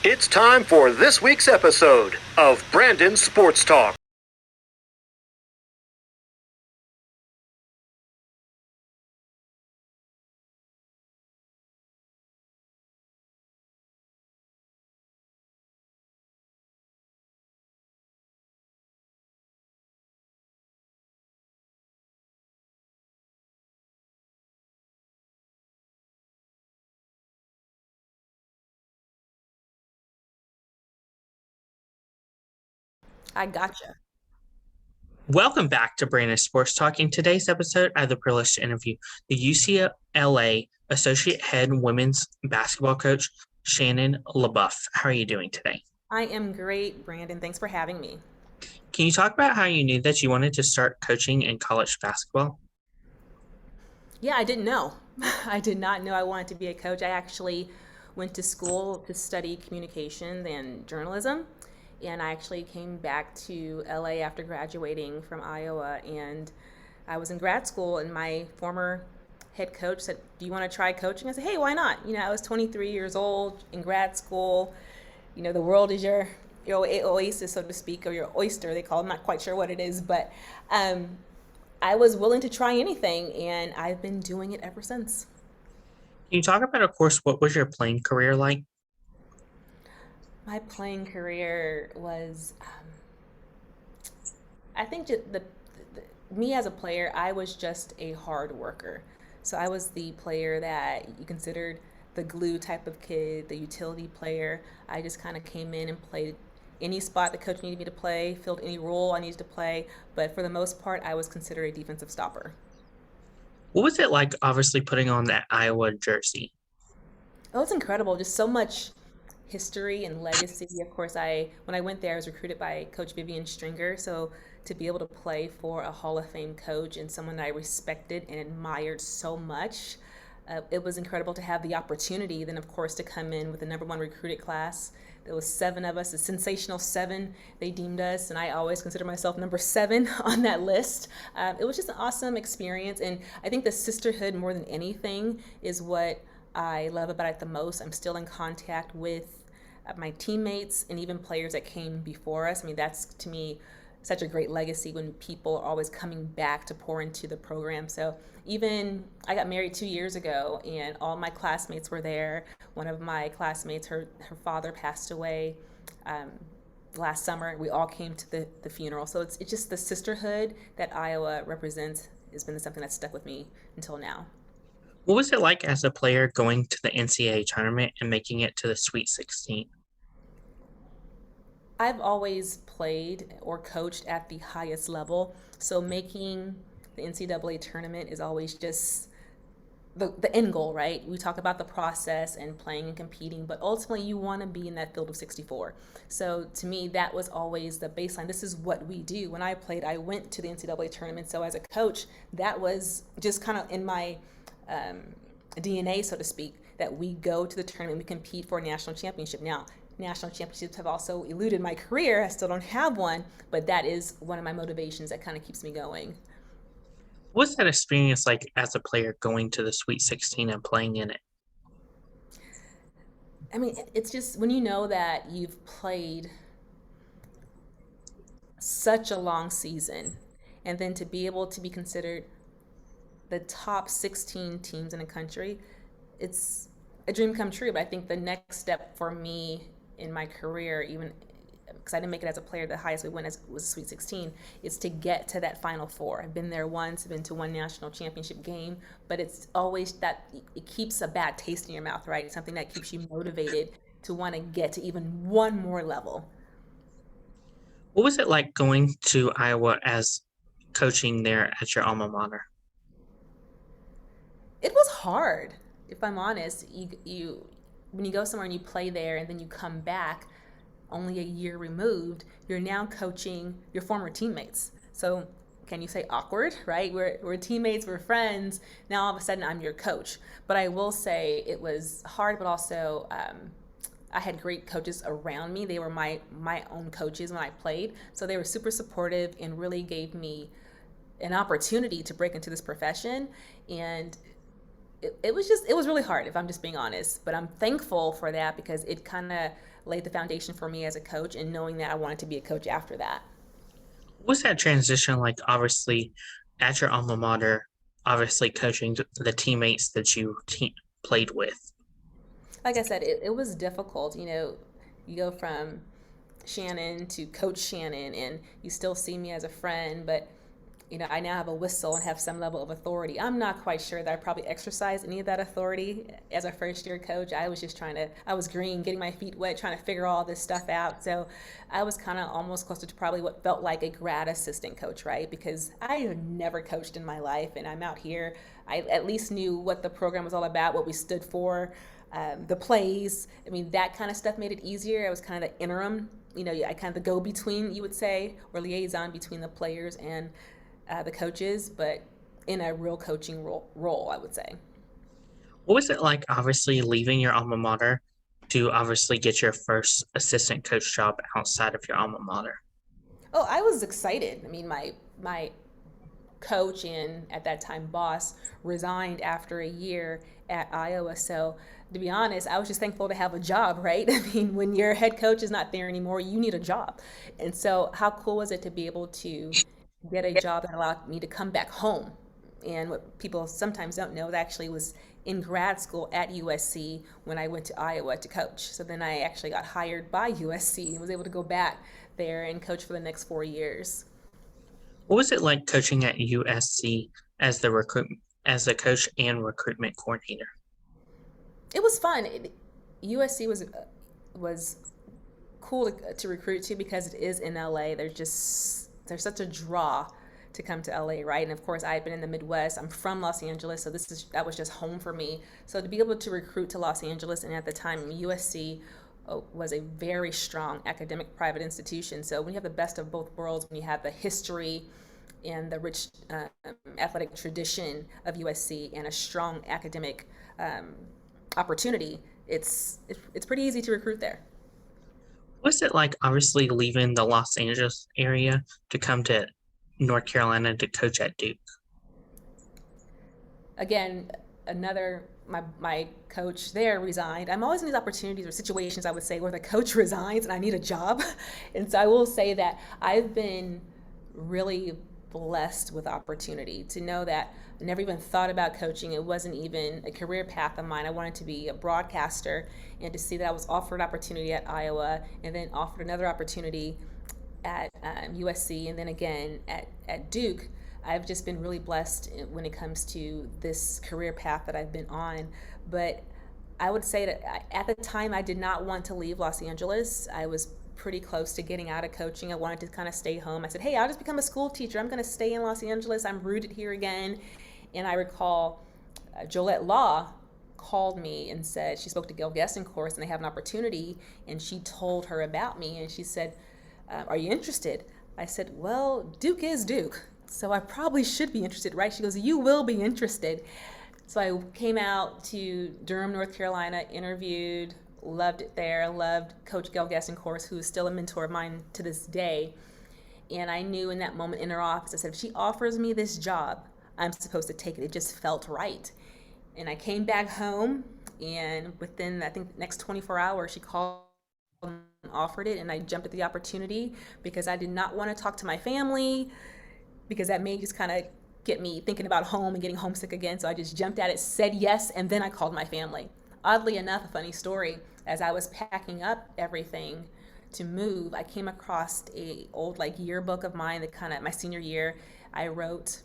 It's time for this week's episode of Brandon's Sports Talk. I gotcha. Welcome back to Brandon's Sports Talk. In today's episode, I have the privilege to interview the UCLA Associate Head Women's Basketball Coach, Shannon LeBeauf. How are you doing today? I am great, Brandon. Thanks for having me. Can you talk about how you knew that you wanted to start coaching in college basketball? Yeah, I didn't know. I did not know I wanted to be a coach. I actually went to school to study communication and journalism. And I actually came back to LA after graduating from Iowa. And I was in grad school, and my former head coach said, "Do you want to try coaching?" I said, "Hey, why not?" I was 23 years old in grad school. The world is your oasis, so to speak, or your oyster, they call it. I'm not quite sure what it is, but I was willing to try anything, and I've been doing it ever since. Can you talk about, of course, what was your playing career like? My playing career was, I think, me as a player, I was just a hard worker. So I was the player that you considered the glue type of kid, the utility player. I just kind of came in and played any spot the coach needed me to play, filled any role I needed to play. But for the most part, I was considered a defensive stopper. What was it like, obviously, putting on that Iowa jersey? Oh, it's incredible. Just so much history and legacy. Of course, when I went there, I was recruited by Coach Vivian Stringer. So to be able to play for a Hall of Fame coach and someone that I respected and admired so much, it was incredible to have the opportunity. Then, of course, to come in with the number one recruited class. There was seven of us, a sensational seven. They deemed us, and I always consider myself number seven on that list. It was just an awesome experience, and I think the sisterhood more than anything is what I love about it the most. I'm still in contact with my teammates and even players that came before us. I mean, that's to me such a great legacy when people are always coming back to pour into the program. So even I got married 2 years ago, and all my classmates were there. One of my classmates, her father passed away um, last summer. We all came to the funeral. So it's just the sisterhood that Iowa represents has been something that's stuck with me until now. What was it like as a player going to the NCAA tournament and making it to the Sweet 16? I've always played or coached at the highest level, so making the NCAA tournament is always just the end goal, right? We talk about the process and playing and competing, but ultimately you want to be in that field of 64. So to me, that was always the baseline. This is what we do. When I played, I went to the NCAA tournament. So as a coach, that was just kind of in my um, DNA, so to speak, that we go to the tournament, we compete for a national championship. Now, national championships have also eluded my career. I still don't have one, but that is one of my motivations that kind of keeps me going. What was that experience like as a player going to the Sweet 16 and playing in it? I mean, it's just when you know that you've played such a long season, and then to be able to be considered the top 16 teams in the country, it's a dream come true. But I think the next step for me in my career, even because I didn't make it as a player, the highest we went as was Sweet 16, is to get to that Final Four. I've been there once, I've been to one national championship game, but it's always that it keeps a bad taste in your mouth, right? It's something that keeps you motivated to want to get to even one more level. What was it like going to Iowa as coaching there at your alma mater? It was hard, if I'm honest. You when you go somewhere and you play there and then you come back only a year removed, you're now coaching your former teammates. So can you say awkward, right? We're teammates, we're friends. Now all of a sudden I'm your coach. But I will say it was hard, but also I had great coaches around me. They were my own coaches when I played. So they were super supportive and really gave me an opportunity to break into this profession. And it was really hard, if I'm just being honest, but I'm thankful for that because it kind of laid the foundation for me as a coach, and knowing that I wanted to be a coach after that. What's that transition like, obviously, at your alma mater, obviously coaching the teammates that you played with? Like I said, it was difficult. You go from Shannon to Coach Shannon, and you still see me as a friend, but I now have a whistle and have some level of authority. I'm not quite sure that I probably exercised any of that authority as a first year coach. I was just I was green, getting my feet wet, trying to figure all this stuff out. So I was kind of almost closer to probably what felt like a grad assistant coach, right? Because I had never coached in my life, and I'm out here. I at least knew what the program was all about, what we stood for, the plays. I mean, that kind of stuff made it easier. I was kind of the interim, I kind of the go-between, you would say, or liaison between the players and the coaches, but in a real coaching role, I would say. What was it like, obviously, leaving your alma mater to obviously get your first assistant coach job outside of your alma mater? Oh, I was excited. I mean, my coach and at that time boss resigned after a year at Iowa. So to be honest, I was just thankful to have a job, right? I mean, when your head coach is not there anymore, you need a job. And so how cool was it to be able to get a job that allowed me to come back home? And what people sometimes don't know, that actually was in grad school at USC when I went to Iowa to coach. So then I actually got hired by USC and was able to go back there and coach for the next 4 years. What was it like coaching at USC as the coach and recruitment coordinator? It was fun. USC was cool to recruit to because it is in LA. There's such a draw to come to LA, right? And of course, I had been in the Midwest. I'm from Los Angeles, so that was just home for me. So to be able to recruit to Los Angeles, and at the time, USC was a very strong academic private institution. So when you have the best of both worlds, when you have the history and the rich athletic tradition of USC and a strong academic opportunity, it's pretty easy to recruit there. What's it like, obviously, leaving the Los Angeles area to come to North Carolina to coach at Duke? Again, my coach there resigned. I'm always in these opportunities or situations, I would say, where the coach resigns and I need a job. And so I will say that I've been really blessed with opportunity to know that I never even thought about coaching. It wasn't even a career path of mine. I wanted to be a broadcaster, and to see that I was offered opportunity at Iowa and then offered another opportunity at USC and then again at Duke. I've just been really blessed when it comes to this career path that I've been on. But I would say that at the time I did not want to leave Los Angeles. I was pretty close to getting out of coaching. I wanted to kind of stay home. I said, hey, I'll just become a school teacher. I'm going to stay in Los Angeles. I'm rooted here again. And I recall Jolette Law called me and said she spoke to Gail Gessencourse and they have an opportunity, and she told her about me, and she said, are you interested? I said, well, Duke is Duke, so I probably should be interested, right? She goes, you will be interested. So I came out to Durham, North Carolina, interviewed, loved it there, loved Coach Gail Gessencourse, who is still a mentor of mine to this day. And I knew in that moment in her office, I said, if she offers me this job, I'm supposed to take it. It just felt right. And I came back home, and within, I think, the next 24 hours, she called and offered it, and I jumped at the opportunity because I did not want to talk to my family, because that may just kind of get me thinking about home and getting homesick again. So I just jumped at it, said yes, and then I called my family. Oddly enough, a funny story, as I was packing up everything to move, I came across a old yearbook of mine that kind of my senior year. I wrote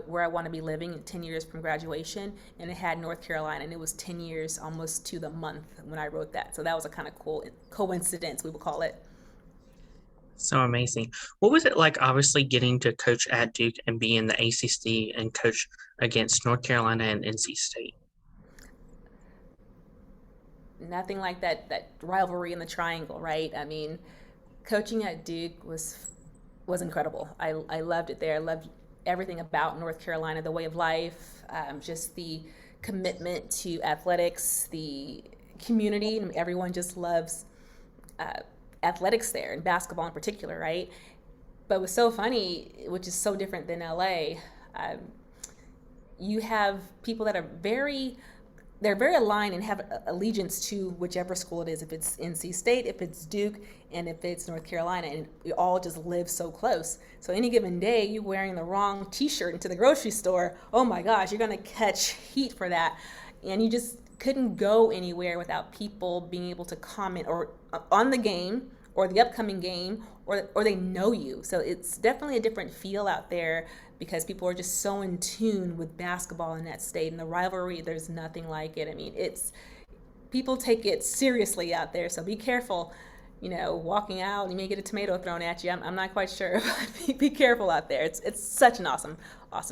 where I want to be living 10 years from graduation, and it had North Carolina, and it was 10 years almost to the month when I wrote that. So that was a kind of cool coincidence, we would call it. So amazing. What was it like, obviously, getting to coach at Duke and be in the ACC and coach against North Carolina and NC State? Nothing like that rivalry in the triangle, right? I mean, coaching at Duke was incredible. I loved it there. I loved everything about North Carolina, the way of life, just the commitment to athletics, the community. And everyone just loves athletics there, and basketball in particular, right? But it was so funny, which is so different than LA. You have people that are very they're very aligned and have allegiance to whichever school it is, if it's NC State, if it's Duke, and if it's North Carolina, and we all just live so close. So any given day, you're wearing the wrong t-shirt into the grocery store, oh my gosh, you're gonna catch heat for that. And you just couldn't go anywhere without people being able to comment or on the game or the upcoming game, or they know you. So it's definitely a different feel out there because people are just so in tune with basketball in that state, and the rivalry, there's nothing like it. I mean, people take it seriously out there, so be careful. Walking out, you may get a tomato thrown at you. I'm not quite sure, but be careful out there. It's such an awesome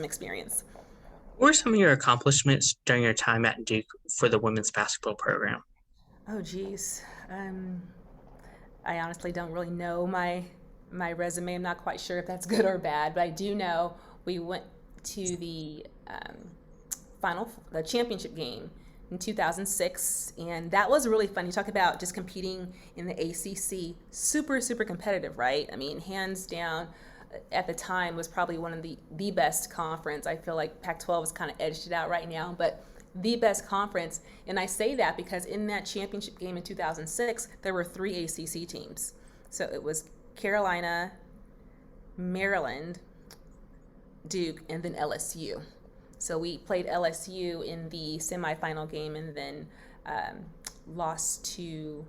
experience. What were some of your accomplishments during your time at Duke for the women's basketball program? Oh, geez. I honestly don't really know my resume. I'm not quite sure if that's good or bad, but I do know we went to the championship game in 2006, and that was really fun. You talk about just competing in the ACC, super, super competitive, right? I mean, hands down, at the time was probably one of the best conference. I feel like Pac-12 has kind of edged it out right now, but the best conference. And I say that because in that championship game in 2006, there were 3 ACC teams. So it was Carolina, Maryland, Duke, and then LSU. So we played LSU in the semifinal game and then lost to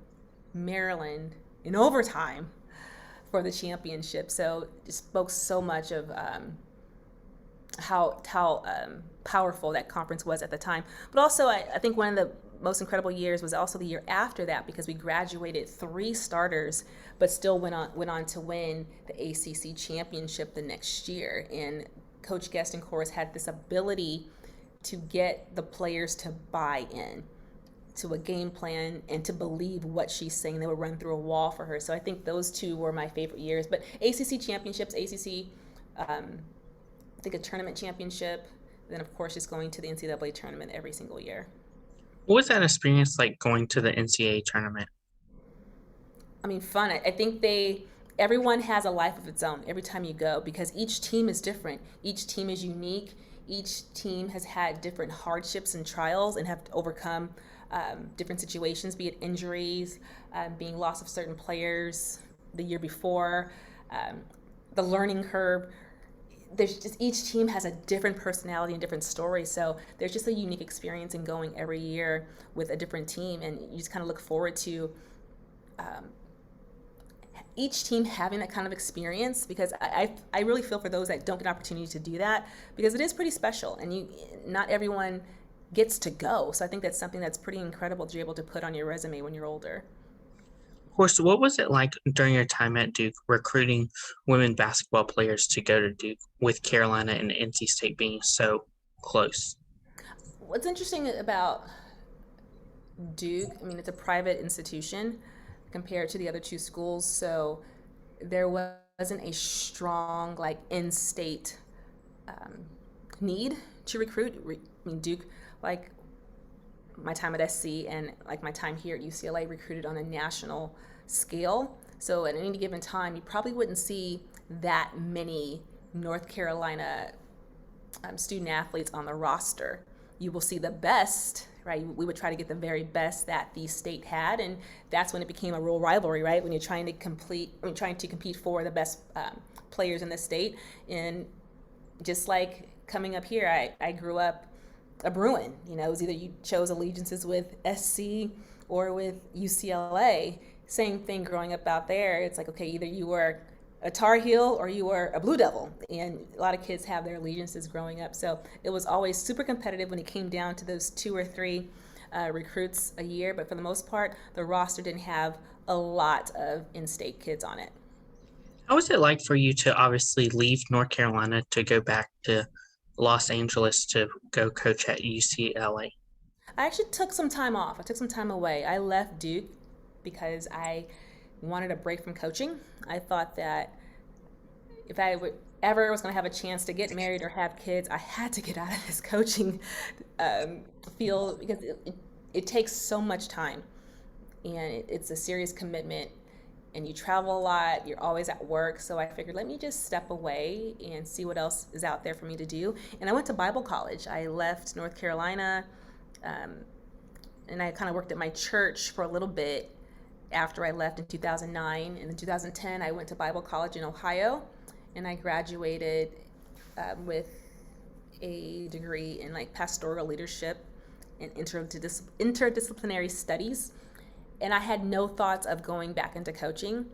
Maryland in overtime for the championship. So it spoke so much of how powerful that conference was at the time. But also, I think one of the most incredible years was also the year after that, because we graduated 3 starters, but still went on to win the ACC championship the next year. And Coach Guest, of course, had this ability to get the players to buy in to a game plan and to believe what she's saying. They would run through a wall for her. So I think those 2 were my favorite years. But ACC championships, ACC, I think a tournament championship, then of course just going to the NCAA tournament every single year. What was that experience like going to the NCAA tournament? I mean, fun. I think everyone has a life of its own every time you go, because each team is different. Each team is unique. Each team has had different hardships and trials and have to overcome different situations, be it injuries, being loss of certain players the year before, the learning curve. There's just, each team has a different personality and different story. So there's just a unique experience in going every year with a different team, and you just kind of look forward to each team having that kind of experience, because I really feel for those that don't get an opportunity to do that, because it is pretty special, and not everyone gets to go. So I think that's something that's pretty incredible to be able to put on your resume when you're older. Of course, what was it like during your time at Duke recruiting women basketball players to go to Duke, with Carolina and NC State being so close? What's interesting about Duke, I mean, it's a private institution compared to the other 2 schools, so there wasn't a strong in-state need to recruit. I mean, Duke, like my time at SC and like my time here at UCLA, recruited on a national scale. So at any given time, you probably wouldn't see that many North Carolina student athletes on the roster. You will see the best, right? We would try to get the very best that the state had, and that's when it became a real rivalry, right? When you're trying to compete for the best players in the state. And just like coming up here, I grew up a Bruin. It was either you chose allegiances with SC or with UCLA. Same thing growing up out there. It's like, okay, either you were a Tar Heel or you were a Blue Devil. And a lot of kids have their allegiances growing up. So it was always super competitive when it came down to those 2 or 3 recruits a year. But for the most part, the roster didn't have a lot of in-state kids on it. How was it like for you to obviously leave North Carolina to go back to Los Angeles to go coach at UCLA? I actually took some time off. I took some time away. I left Duke because I wanted a break from coaching. I thought that if I ever was going to have a chance to get married or have kids, I had to get out of this coaching field, because it takes so much time, and it's a serious commitment, and you travel a lot, you're always at work. So I figured, let me just step away and see what else is out there for me to do. And I went to Bible college. I left North Carolina and I kind of worked at my church for a little bit after I left in 2009. And in 2010, I went to Bible college in Ohio, and I graduated with a degree in like pastoral leadership and interdisciplinary studies. And I had no thoughts of going back into coaching.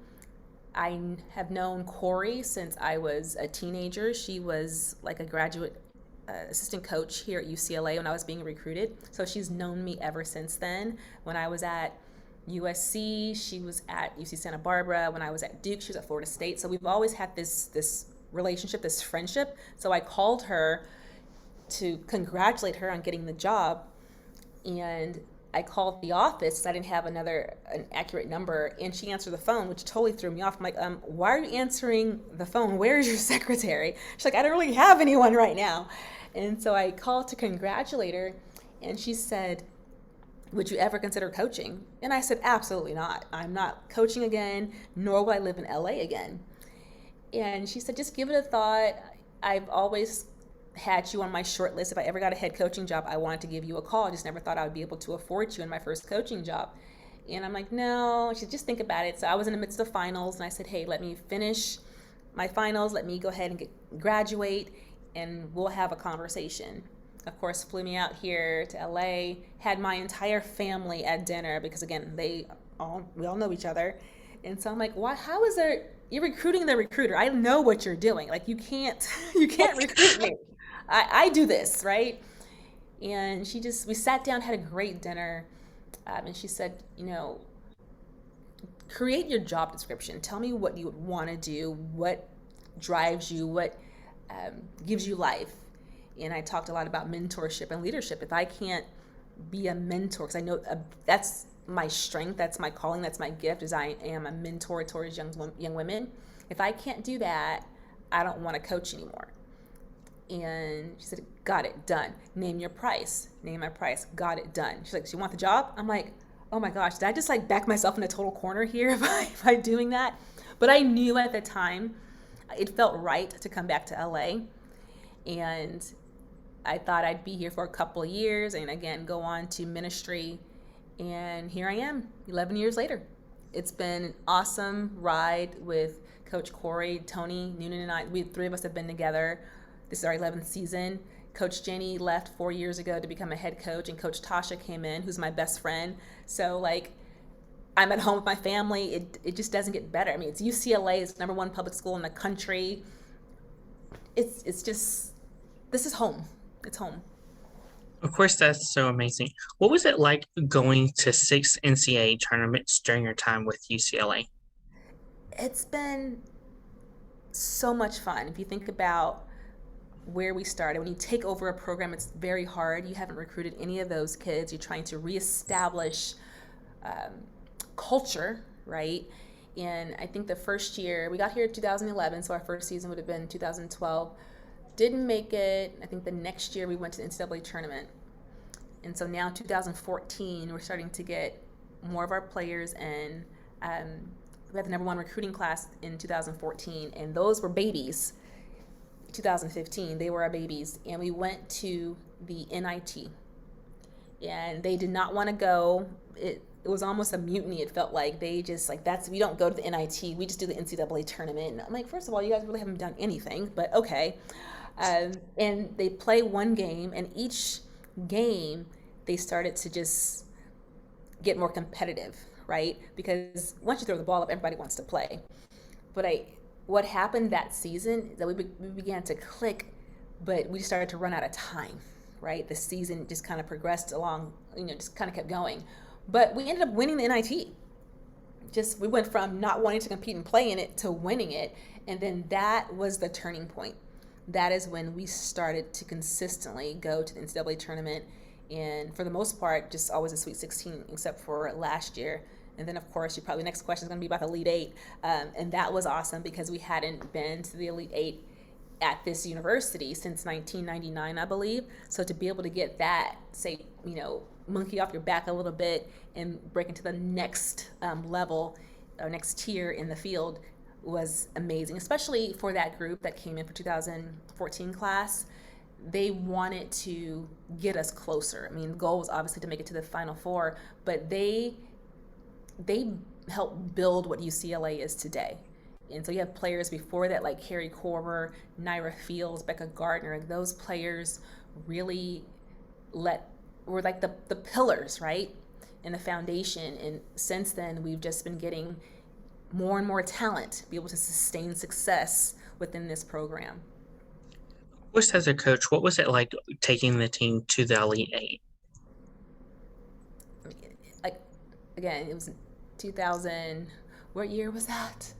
I have known Corey since I was a teenager. She was like a graduate assistant coach here at UCLA when I was being recruited. So she's known me ever since then. When I was at USC, she was at UC Santa Barbara. When I was at Duke, she was at Florida State. So we've always had this relationship, this friendship. So I called her to congratulate her on getting the job, and I called the office because I didn't have an accurate number, and she answered the phone, which totally threw me off. I'm like, why are you answering the phone? Where is your secretary? She's like, I don't really have anyone right now. And so I called to congratulate her, and she said, would you ever consider coaching? And I said, absolutely not. I'm not coaching again, nor will I live in LA again. And she said, just give it a thought. I've always had you on my short list. If I ever got a head coaching job, I wanted to give you a call. I just never thought I would be able to afford you in my first coaching job. And I'm like, no. She said, just think about it. So I was in the midst of finals, and I said, hey, let me finish my finals. Let me go ahead and graduate, and we'll have a conversation. Of course, flew me out here to LA, had my entire family at dinner because, again, we all know each other. And so I'm like, why? How is there? You're recruiting the recruiter. I know what you're doing. Like, you can't recruit me. I do this, right? And we sat down, had a great dinner, and she said, create your job description. Tell me what you would want to do, what drives you, what gives you life. And I talked a lot about mentorship and leadership. If I can't be a mentor, because I know that's my strength, that's my calling, that's my gift, is I am a mentor towards young women. If I can't do that, I don't want to coach anymore. And she said, got it, done. Name your price. Name my price. Got it, done. She's like, so you want the job? I'm like, oh my gosh, did I just like back myself in a total corner here by doing that? But I knew at the time it felt right to come back to LA. And I thought I'd be here for a couple of years and again, go on to ministry. And here I am 11 years later. It's been an awesome ride with Coach Corey, Tony, Noonan, and I. We three of us have been together. This is our 11th season. Coach Jenny left 4 years ago to become a head coach, and Coach Tasha came in, who's my best friend. So, like, I'm at home with my family. It just doesn't get better. I mean, it's UCLA. It's #1 public school in the country. It's just, this is home. It's home. Of course, that's so amazing. What was it like going to 6 NCAA tournaments during your time with UCLA? It's been so much fun. If you think about where we started, when you take over a program, it's very hard. You haven't recruited any of those kids. You're trying to reestablish culture, right? And I think the first year, we got here in 2011, so our first season would have been 2012. Didn't make it. I think the next year we went to the NCAA tournament. And so now 2014, we're starting to get more of our players in. We had the #1 recruiting class in 2014, and those were babies. 2015, they were our babies, and we went to the NIT, and they did not want to go. It was almost a mutiny. It felt like they just like, we don't go to the NIT, we just do the NCAA tournament. And I'm like, first of all, you guys really haven't done anything, but okay. And they play one game, and each game they started to just get more competitive, right? Because once you throw the ball up, everybody wants to play. But what happened that season is that we began to click, but we started to run out of time, right? The season just kind of progressed along, just kind of kept going. But we ended up winning the NIT. We went from not wanting to compete and play in it to winning it. And then that was the turning point. That is when we started to consistently go to the NCAA tournament. And for the most part, just always a Sweet 16, except for last year. And then, of course, next question is going to be about the Elite Eight. And that was awesome because we hadn't been to the Elite Eight at this university since 1999, I believe. So to be able to get that, monkey off your back a little bit and break into the next level, or next tier in the field was amazing, especially for that group that came in for 2014 class. they wanted to get us closer. I mean, the goal was obviously to make it to the Final Four, but they helped build what UCLA is today. And so you have players before that like Carrie Corver, Naira Fields, Becca Gardner, and those players really were like the pillars, right? And the foundation. And since then, we've just been getting more and more talent, be able to sustain success within this program. Of course, as a coach, what was it like taking the team to the Elite Eight? I mean, like, again, it was 2000, what year was that?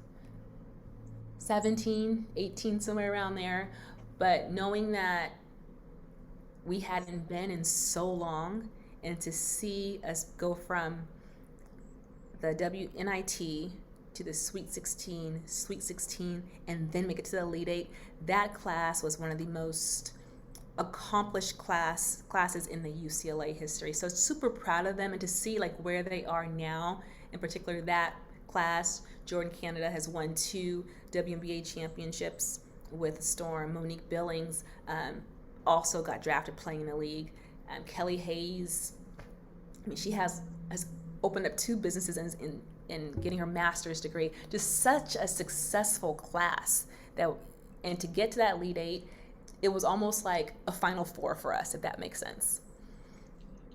17, 18, somewhere around there. But knowing that we hadn't been in so long, and to see us go from the WNIT to the Sweet 16, and then make it to the Elite Eight, that class was one of the most accomplished classes in the UCLA history. So super proud of them, and to see like where they are now, in particular that class. Jordan Canada has won 2 WNBA championships with Storm. Monique Billings also got drafted playing in the league. Kelly Hayes, I mean, she has opened up 2 businesses in getting her master's degree. Just such a successful class and to get to that Elite Eight, it was almost like a Final Four for us, if that makes sense.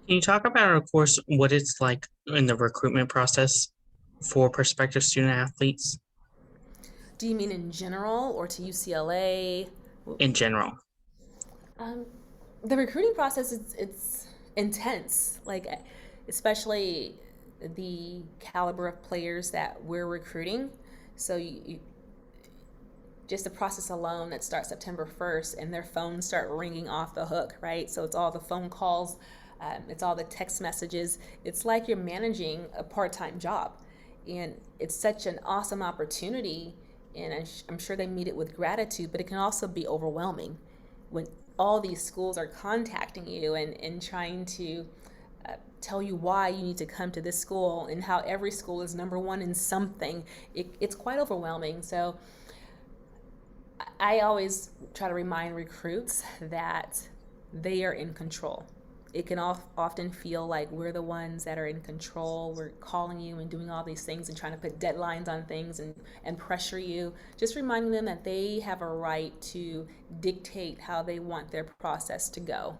Can you talk about, of course, what it's like in the recruitment process for prospective student athletes? Do you mean in general or to UCLA? In general. The recruiting process, it's intense, like especially the caliber of players that we're recruiting. So just the process alone that starts September 1st, and their phones start ringing off the hook, right? So it's all the phone calls, it's all the text messages. It's like you're managing a part-time job, and it's such an awesome opportunity, and I'm sure they meet it with gratitude, but it can also be overwhelming when all these schools are contacting you and trying to tell you why you need to come to this school, and how every school is number one in something. It's quite overwhelming. So I always try to remind recruits that they are in control. It can often feel like we're the ones that are in control. We're calling you and doing all these things and trying to put deadlines on things and pressure you. Just reminding them that they have a right to dictate how they want their process to go.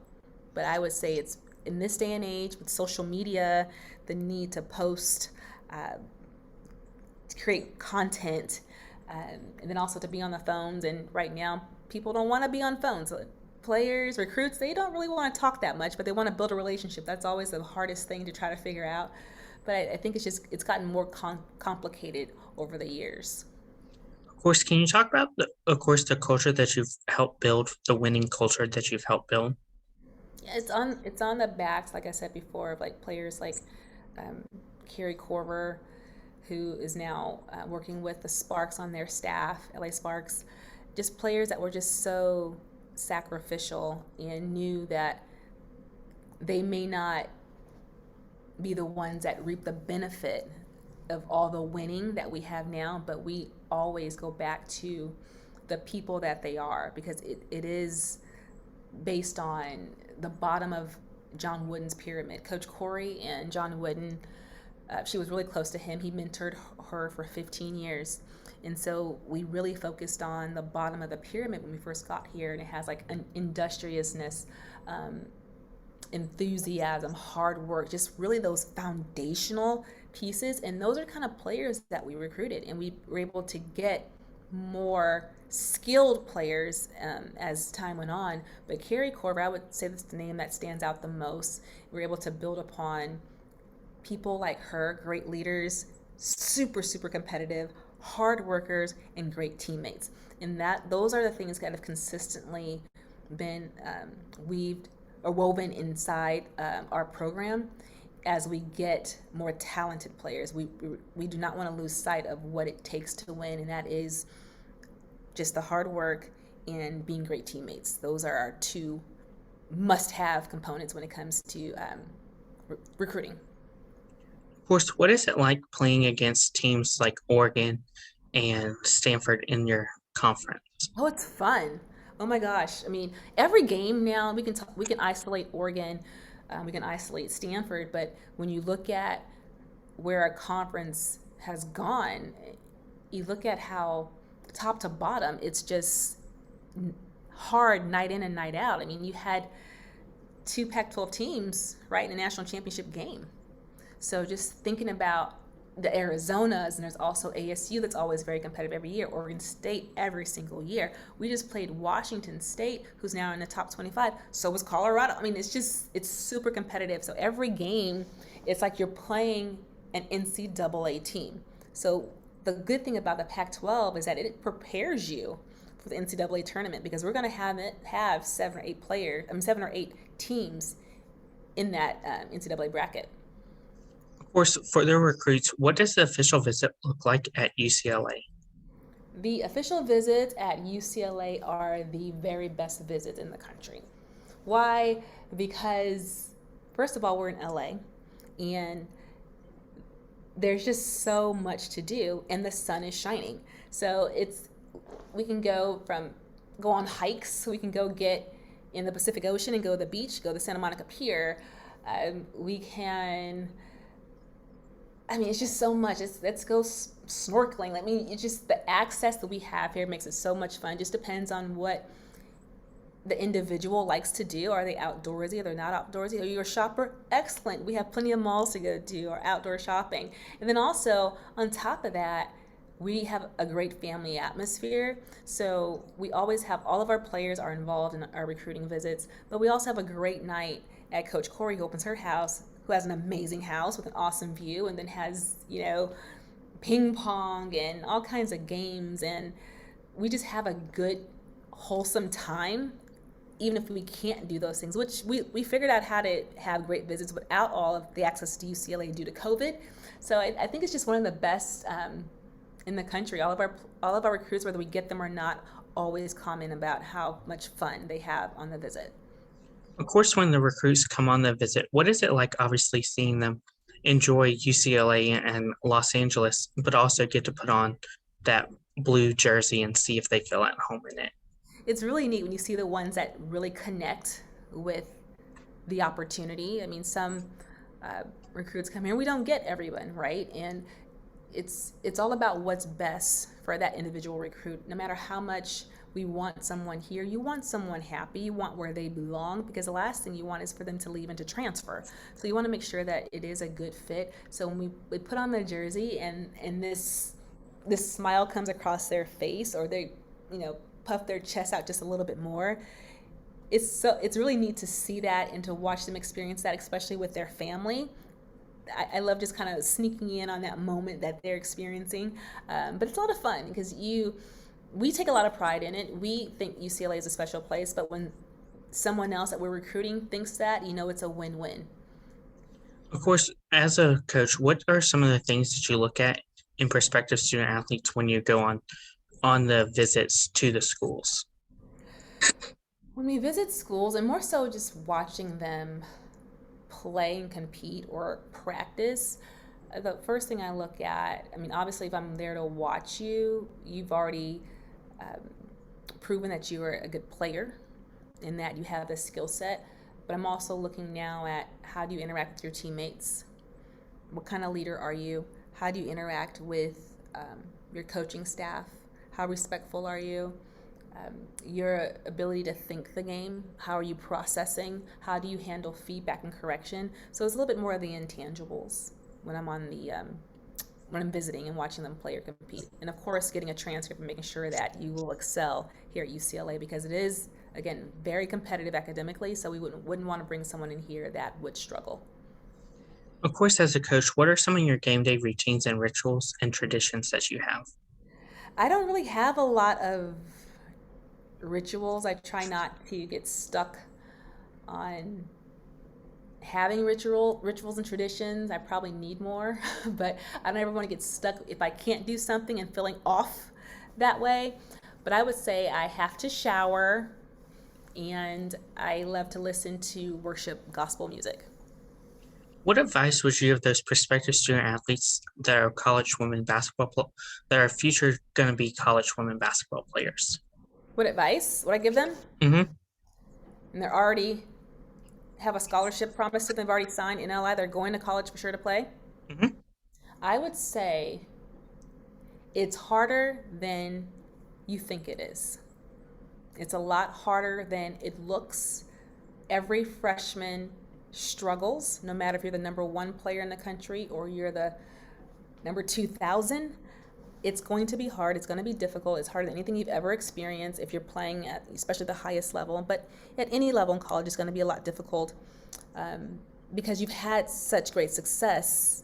But I would say it's in this day and age with social media, the need to post, to create content, and then also to be on the phones. And right now, people don't want to be on phones. Players, recruits, they don't really want to talk that much, but they want to build a relationship. That's always the hardest thing to try to figure out. But I think it's gotten more complicated over the years. Of course, can you talk about, the culture that you've helped build, the winning culture that you've helped build? Yeah, it's on the backs, like I said before, of like players like Carrie Corver, who is now working with the Sparks on their staff, LA Sparks. Just players that were just so sacrificial and knew that they may not be the ones that reap the benefit of all the winning that we have now, but we always go back to the people that they are, because it is based on the bottom of John Wooden's pyramid. Coach Corey and John Wooden, she was really close to him. He mentored her for 15 years. And so we really focused on the bottom of the pyramid when we first got here, and it has like an industriousness, enthusiasm, hard work, just really those foundational pieces. And those are kind of players that we recruited, and we were able to get more skilled players as time went on. But Carrie Corver, I would say that's the name that stands out the most. We were able to build upon people like her, great leaders, super, super competitive, hard workers, and great teammates. And those are the things that have consistently been woven inside our program as we get more talented players. We do not want to lose sight of what it takes to win, and that is just the hard work and being great teammates. Those are our 2 must-have components when it comes to recruiting. Of course, what is it like playing against teams like Oregon and Stanford in your conference? Oh, it's fun. Oh my gosh. I mean, every game now we can isolate Oregon, we can isolate Stanford, but when you look at where a conference has gone, you look at how top to bottom, it's just hard night in and night out. I mean, you had two Pac-12 teams, right, in a national championship game. So just thinking about the Arizonas, and there's also ASU that's always very competitive every year, Oregon State every single year. We just played Washington State, who's now in the top 25. So was Colorado. I mean, it's super competitive. So every game, it's like you're playing an NCAA team. So the good thing about the Pac-12 is that it prepares you for the NCAA tournament, because we're going to have 7 or 8 teams in that NCAA bracket. Of course, for the recruits, what does the official visit look like at UCLA? The official visits at UCLA are the very best visits in the country. Why? Because, first of all, we're in LA, and there's just so much to do, and the sun is shining. So we can go on hikes. We can go get in the Pacific Ocean and go to the beach, go to the Santa Monica Pier. We can. I mean, it's just so much. Let's go snorkeling. I mean, it's just the access that we have here makes it so much fun. It just depends on what the individual likes to do. Are they outdoorsy? Are they not outdoorsy? Are you a shopper? Excellent. We have plenty of malls to go to or outdoor shopping. And then also, on top of that, we have a great family atmosphere. So we always have, all of our players are involved in our recruiting visits, but we also have a great night at Coach Corey, who opens her house, who has an amazing house with an awesome view, and then has, ping pong and all kinds of games. And we just have a good, wholesome time, even if we can't do those things, which we figured out how to have great visits without all of the access to UCLA due to COVID. So I think it's just one of the best in the country. All of our recruits, whether we get them or not, always comment about how much fun they have on the visit. Of course, when the recruits come on the visit, what is it like obviously seeing them enjoy UCLA and Los Angeles, but also get to put on that blue jersey and see if they feel at home in it? It's really neat when you see the ones that really connect with the opportunity. I mean, some recruits come here, we don't get everyone, right? And it's all about what's best for that individual recruit. No matter how much we want someone here, you want someone happy, you want where they belong, because the last thing you want is for them to leave and to transfer. So you want to make sure that it is a good fit. So when we put on the jersey and this smile comes across their face, or they puff their chest out just a little bit more, it's really neat to see that and to watch them experience that, especially with their family. I love just kind of sneaking in on that moment that they're experiencing, but it's a lot of fun because we take a lot of pride in it. We think UCLA is a special place, but when someone else that we're recruiting thinks that, it's a win-win. Of course, as a coach, what are some of the things that you look at in prospective student athletes when you go on the visits to the schools? When we visit schools, and more so just watching them play and compete or practice, the first thing I look at, I mean, obviously if I'm there to watch you, you've already proven that you are a good player and that you have the skill set. But I'm also looking now at how do you interact with your teammates? What kind of leader are you? How do you interact with your coaching staff? How respectful are you? Your ability to think the game. How are you processing? How do you handle feedback and correction? So it's a little bit more of the intangibles when I'm when I'm visiting and watching them play or compete. And of course, getting a transcript and making sure that you will excel here at UCLA, because it is, again, very competitive academically. So we wouldn't want to bring someone in here that would struggle. Of course, as a coach, what are some of your game day routines and rituals and traditions that you have? I don't really have a lot of rituals. I try not to get stuck on having rituals and traditions. I probably need more, but I don't ever want to get stuck if I can't do something and feeling off that way. But I would say I have to shower, and I love to listen to worship gospel music. What advice would you give those prospective student athletes that are future going to be college women basketball players? What advice would I give them? Mm-hmm. And they're already have a scholarship promise to them, they've already signed NLI, they're going to college for sure to play. Mm-hmm. I would say it's harder than you think it is. It's a lot harder than it looks. Every freshman struggles, no matter if you're the number one player in the country or you're the number 2,000. It's going to be hard. It's going to be difficult. It's harder than anything you've ever experienced if you're playing at especially the highest level. But at any level in college, it's going to be a lot difficult because you've had such great success,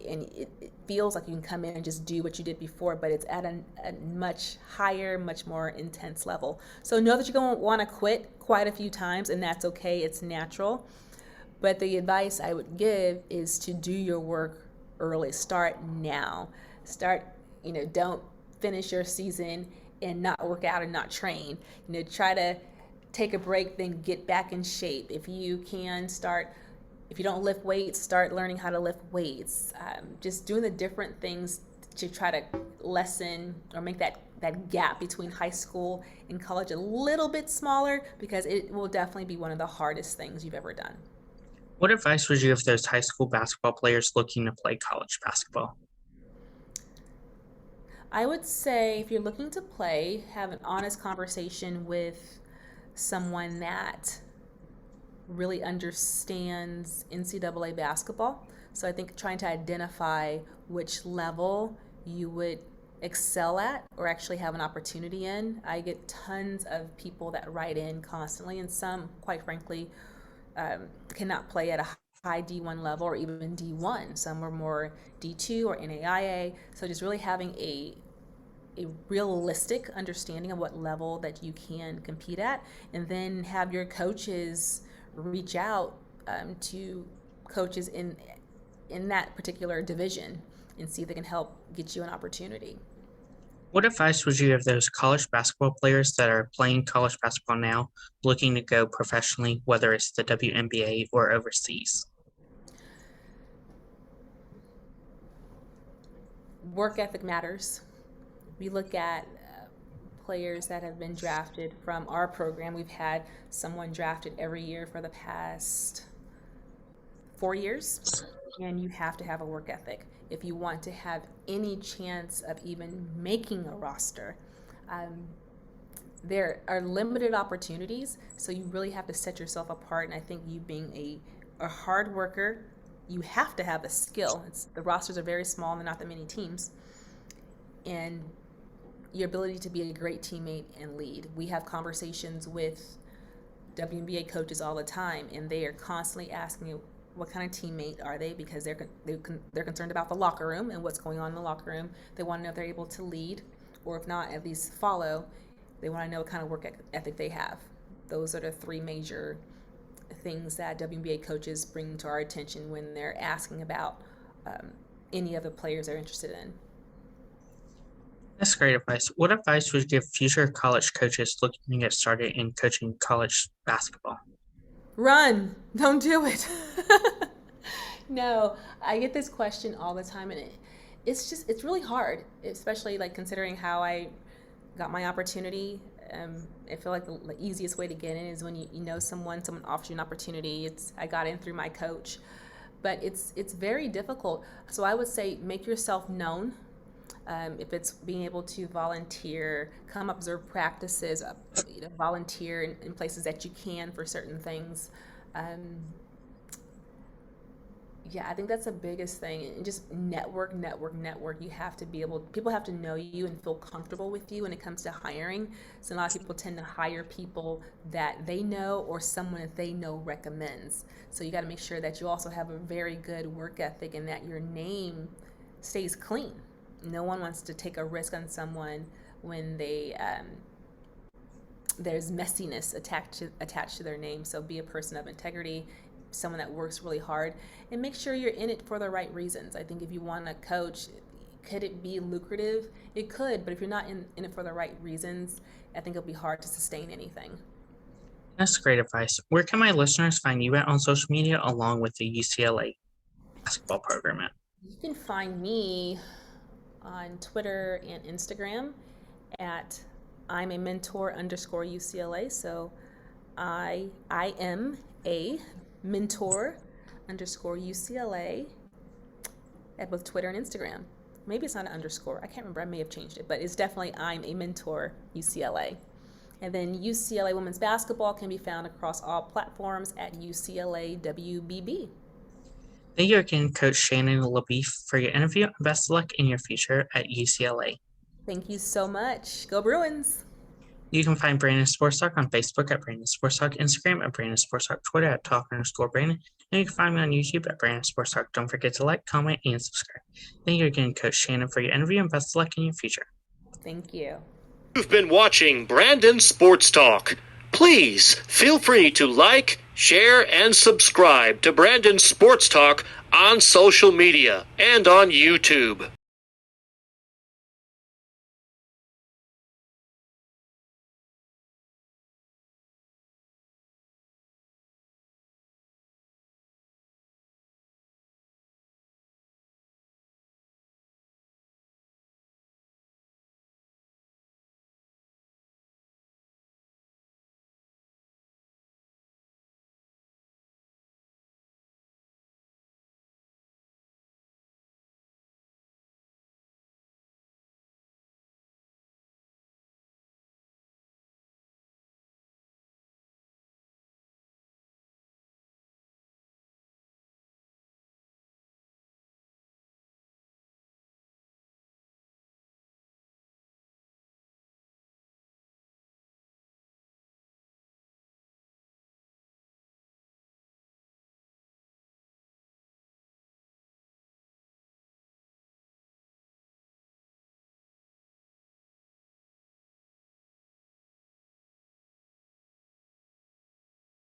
and it feels like you can come in and just do what you did before, but it's at a much higher, much more intense level. So know that you're going to want to quit quite a few times, and that's okay. It's natural. But the advice I would give is to do your work early. Start now. Start, don't finish your season and not work out and not train. Try to take a break, then get back in shape. If you can start, if you don't lift weights, start learning how to lift weights. Just doing the different things to try to lessen or make that gap between high school and college a little bit smaller, because it will definitely be one of the hardest things you've ever done. What advice would you give those high school basketball players looking to play college basketball? I would say if you're looking to play, have an honest conversation with someone that really understands NCAA basketball. So I think trying to identify which level you would excel at or actually have an opportunity in. I get tons of people that write in constantly, and some, quite frankly, cannot play at a high D1 level or even D1. Some are more D2 or NAIA. So just really having a realistic understanding of what level that you can compete at, and then have your coaches reach out to coaches in that particular division and see if they can help get you an opportunity. What advice would you give those college basketball players that are playing college basketball now, looking to go professionally, whether it's the WNBA or overseas? Work ethic matters. We look at players that have been drafted from our program. We've had someone drafted every year for the past 4 years, and you have to have a work ethic if you want to have any chance of even making a roster. There are limited opportunities, so you really have to set yourself apart. And I think you being a hard worker, you have to have the skill. The rosters are very small and there are not that many teams. And your ability to be a great teammate and lead. We have conversations with WNBA coaches all the time, and they are constantly asking you, what kind of teammate are they? Because they're concerned about the locker room and what's going on in the locker room. They want to know if they're able to lead, or if not, at least follow. They want to know what kind of work ethic they have. Those are the three major things that WNBA coaches bring to our attention when they're asking about any of the players they're interested in. That's great advice. What advice would you give future college coaches looking to get started in coaching college basketball? Run! Don't do it. No, I get this question all the time, and it's really hard, especially like considering how I got my opportunity. I feel like the easiest way to get in is when you know someone offers you an opportunity. I got in through my coach, but it's very difficult. So I would say make yourself known. If it's being able to volunteer, come observe practices, volunteer in places that you can for certain things. Yeah, I think that's the biggest thing. And just network. You have to people have to know you and feel comfortable with you when it comes to hiring. So a lot of people tend to hire people that they know or someone that they know recommends. So you got to make sure that you also have a very good work ethic and that your name stays clean. No one wants to take a risk on someone when there's messiness attached to their name. So be a person of integrity, someone that works really hard, and make sure you're in it for the right reasons. I think if you want to coach, could it be lucrative? It could, but if you're not in it for the right reasons, I think it'll be hard to sustain anything. That's great advice. Where can my listeners find you at on social media along with the UCLA basketball program at? You can find me on Twitter and Instagram at I'm a mentor underscore UCLA. So I am a mentor underscore UCLA at both Twitter and Instagram. Maybe it's not an underscore. I can't remember. I may have changed it, but it's definitely I'm a mentor UCLA. And then UCLA women's basketball can be found across all platforms at UCLA WBB. Thank you again, Coach Shannon LeBeauf, for your interview, and best of luck in your future at UCLA. Thank you so much. Go Bruins! You can find Brandon Sports Talk on Facebook at Brandon Sports Talk, Instagram at Brandon Sports Talk, Twitter at Talk_Brandon, and you can find me on YouTube at Brandon Sports Talk. Don't forget to like, comment, and subscribe. Thank you again, Coach Shannon, for your interview, and best of luck in your future. Thank you. You've been watching Brandon Sports Talk. Please feel free to like, share, and subscribe to Brandon Sports Talk on social media and on YouTube.